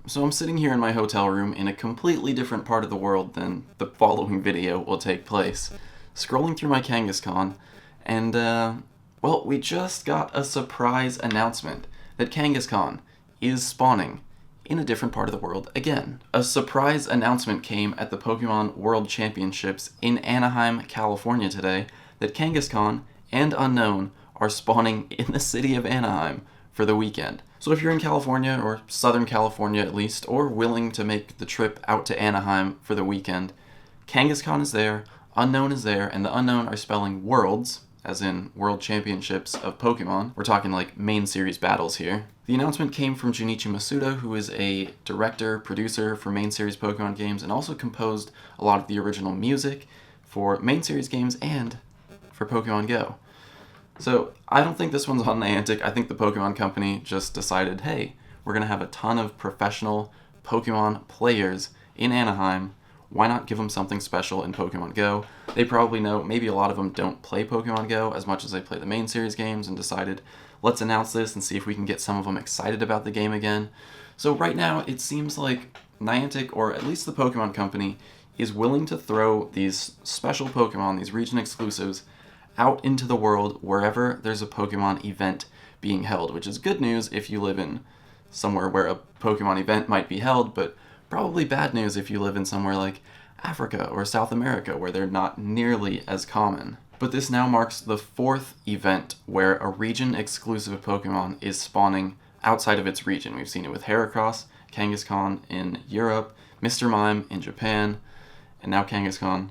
So I'm sitting here in my hotel room in a completely different part of the world than the following video will take place, scrolling through my Kangaskhan, and well, we just got a surprise announcement that Kangaskhan is spawning in a different part of the world again. A surprise announcement came at the Pokémon World Championships in Anaheim, California today, that Kangaskhan and Unknown are spawning in the city of Anaheim for the weekend. So if you're in California, or Southern California at least, or willing to make the trip out to Anaheim for the weekend, Kangaskhan is there, Unknown is there, and the Unknown are spelling Worlds, as in World Championships of Pokemon. We're talking like main series battles here. The announcement came from Junichi Masuda, who is a director, producer for main series Pokemon games, and also composed a lot of the original music for main series games and for Pokemon GO. So I don't think this one's on Niantic. I think the Pokemon Company just decided, hey, we're going to have a ton of professional Pokemon players in Anaheim. Why not give them something special in Pokemon GO? They probably know, maybe a lot of them don't play Pokemon GO as much as they play the main series games, and decided, let's announce this and see if we can get some of them excited about the game again. So right now, it seems like Niantic, or at least the Pokemon Company, is willing to throw these special Pokemon, these region exclusives, out into the world wherever there's a Pokemon event being held, which is good news if you live in somewhere where a Pokemon event might be held, but probably bad news if you live in somewhere like Africa or South America where they're not nearly as common. But this now marks the fourth event where a region-exclusive Pokemon is spawning outside of its region. We've seen it with Heracross, Kangaskhan in Europe, Mr. Mime in Japan, and now Kangaskhan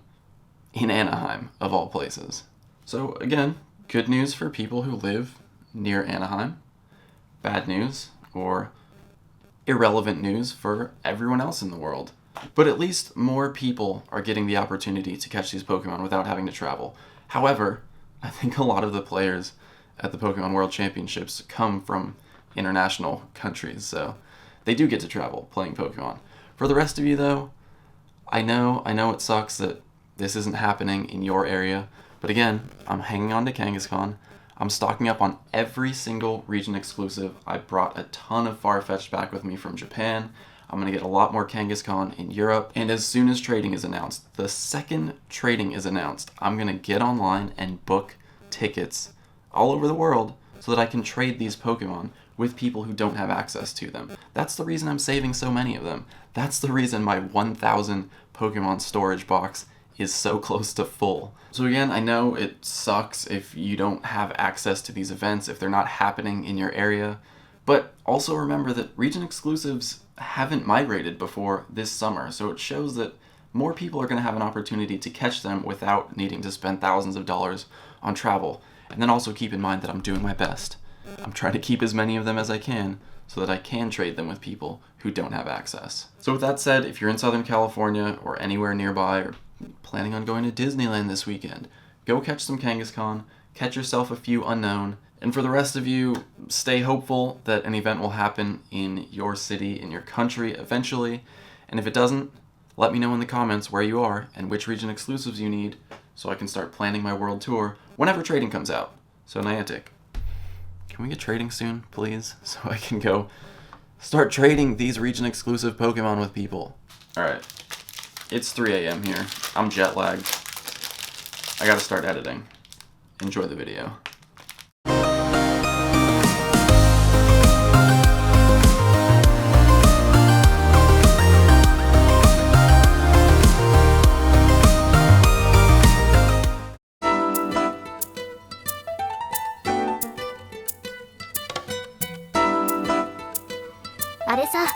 in Anaheim, of all places. So again, good news for people who live near Anaheim, bad news, or irrelevant news for everyone else in the world. But at least more people are getting the opportunity to catch these Pokemon without having to travel. However, I think a lot of the players at the Pokemon World Championships come from international countries, so they do get to travel playing Pokemon. For the rest of you though, I know it sucks that this isn't happening in your area, but again, I'm hanging on to Kangaskhan. I'm stocking up on every single region exclusive. I brought a ton of Farfetch'd back with me from Japan. I'm going to get a lot more Kangaskhan in Europe. And as soon as trading is announced, the second trading is announced, I'm going to get online and book tickets all over the world so that I can trade these Pokemon with people who don't have access to them. That's the reason I'm saving so many of them. That's the reason my 1,000 Pokemon storage box is so close to full. So again, I know it sucks if you don't have access to these events, if they're not happening in your area, but also remember that region exclusives haven't migrated before this summer, so it shows that more people are going to have an opportunity to catch them without needing to spend thousands of dollars on travel. And then also keep in mind that I'm doing my best. I'm trying to keep as many of them as I can so that I can trade them with people who don't have access. So with that said, if you're in Southern California or anywhere nearby, or planning on going to Disneyland this weekend, go catch some Kangaskhan, catch yourself a few Unknown, and for the rest of you, stay hopeful that an event will happen in your city, in your country eventually, and if it doesn't, let me know in the comments where you are and which region exclusives you need so I can start planning my world tour whenever trading comes out. So Niantic, can we get trading soon, please, so I can go start trading these region exclusive Pokemon with people? Alright. It's 3 a.m. here. I'm jet lagged. I gotta start editing. Enjoy the video. あれさ、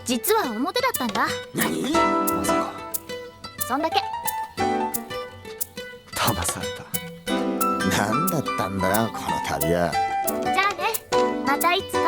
実は表だったんだ。何？まさか。そんだけ。騙された。何だったんだよこの旅は。じゃあね、またいつか。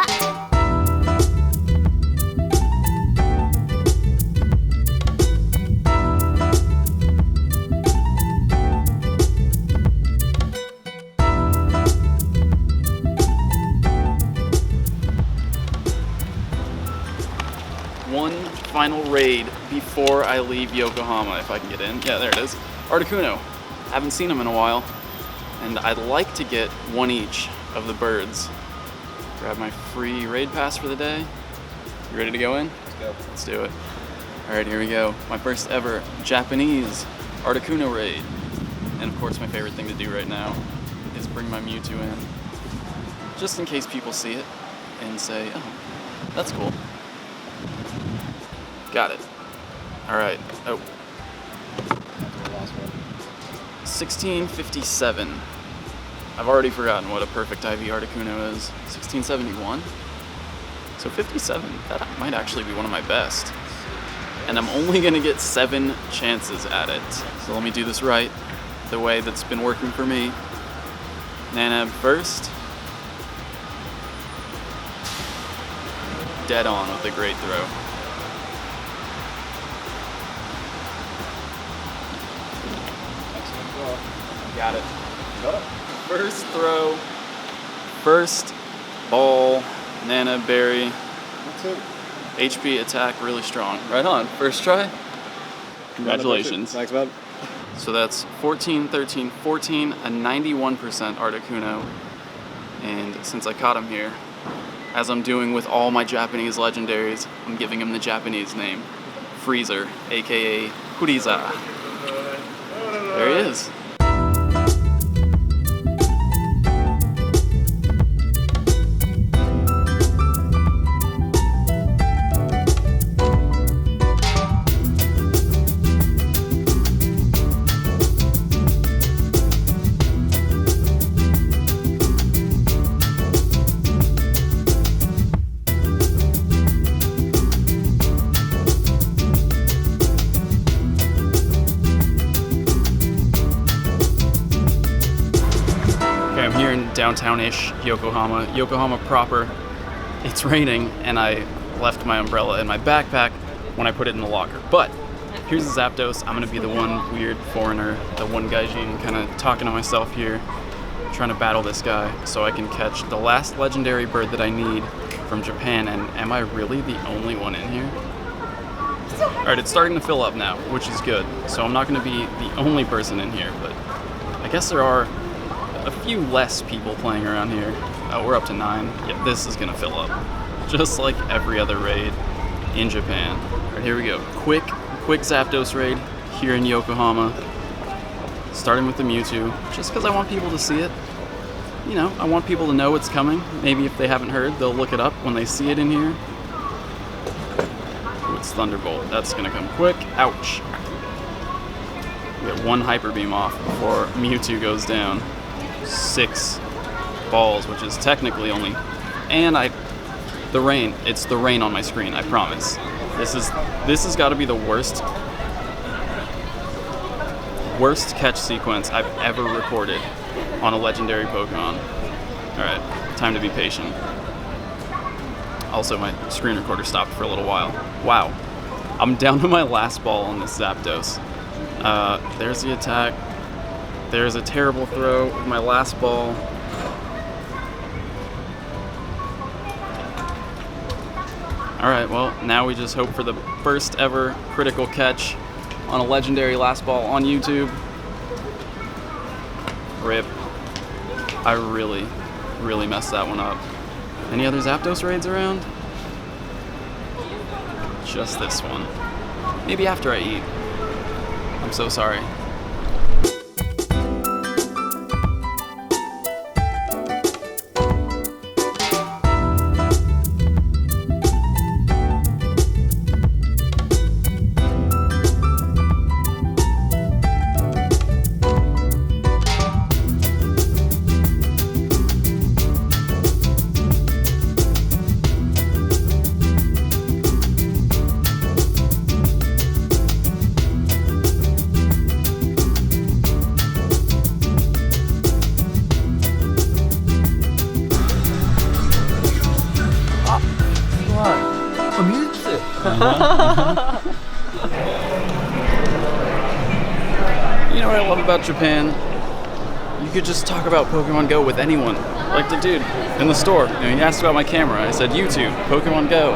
One final raid before I leave Yokohama, if I can get in. Yeah, there it is. Articuno. Haven't seen him in a while. And I'd like to get one each of the birds. Grab my free raid pass for the day. You ready to go in? Let's go. Let's do it. All right, here we go. My first ever Japanese Articuno raid. And of course, my favorite thing to do right now is bring my Mewtwo in, just in case people see it and say, oh, that's cool. Got it. All right. Oh. Last one. 1657. I've already forgotten what a perfect IV Articuno is. 1671? So 57, that might actually be one of my best. And I'm only gonna get 7 chances at it. So let me do this right, the way that's been working for me. Nanab first. Dead on with a great throw. Excellent throw. Got it. Got it. First throw, first ball, Nana Berry, That's it. HP attack really strong. Right on, first try. Congratulations. Thanks, bud. So that's 14, 13, 14, a 91% Articuno. And since I caught him here, as I'm doing with all my Japanese legendaries, I'm giving him the Japanese name, Freezer, aka Kuriza. There he is. Downtown-ish Yokohama proper. It's raining and I left my umbrella in my backpack when I put it in the locker. But here's the Zapdos. I'm gonna be the one weird foreigner, the one gaijin, kind of talking to myself here, trying to battle this guy so I can catch the last legendary bird that I need from Japan. And am I really the only one in here? All right, it's starting to fill up now, which is good. So I'm not gonna be the only person in here, but I guess there are a few less people playing around here. We're up to 9. Yeah, this is gonna fill up. Just like every other raid in Japan. All right, here we go. Quick Zapdos raid here in Yokohama. Starting with the Mewtwo, just because I want people to see it. You know, I want people to know it's coming. Maybe if they haven't heard, they'll look it up when they see it in here. Ooh, it's Thunderbolt. That's gonna come quick. Ouch. We get 1 Hyper Beam off before Mewtwo goes down. 6 balls, which is technically only, and the rain. It's the rain on my screen. I promise. This has got to be the worst catch sequence I've ever recorded on a legendary Pokemon. All right, time to be patient. Also, my screen recorder stopped for a little while. Wow, I'm down to my last ball on this Zapdos. There's the attack. There's a terrible throw with my last ball. Alright, well, now we just hope for the first ever critical catch on a legendary last ball on YouTube. RIP. I really messed that one up. Any other Zapdos raids around? Just this one. Maybe after I eat. I'm so sorry. You know what I love about Japan? You could just talk about Pokemon Go with anyone. Like the dude in the store. You know, he asked about my camera. I said, YouTube, Pokemon Go.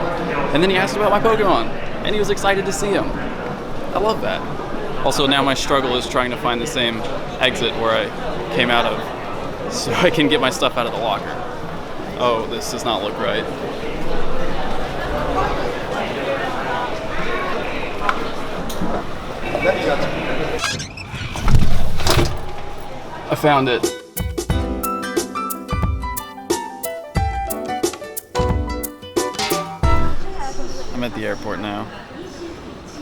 And then he asked about my Pokemon. And he was excited to see him. I love that. Also, now my struggle is trying to find the same exit where I came out of so I can get my stuff out of the locker. Oh, this does not look right. found it. I'm at the airport now.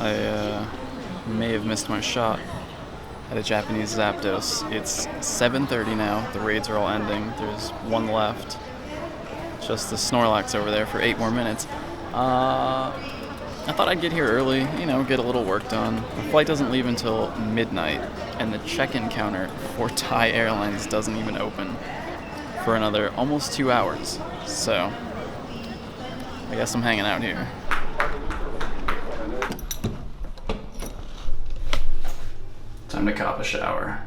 I may have missed my shot at a Japanese Zapdos. It's 7:30 now. The raids are all ending. There's one left. Just the Snorlax over there for 8 more minutes. I thought I'd get here early, you know, get a little work done. The flight doesn't leave until midnight, and the check-in counter for Thai Airlines doesn't even open for another almost 2 hours. So, I guess I'm hanging out here. Time to cop a shower.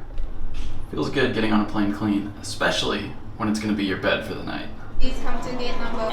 Feels good getting on a plane clean, especially when it's gonna be your bed for the night. Please come to gate number.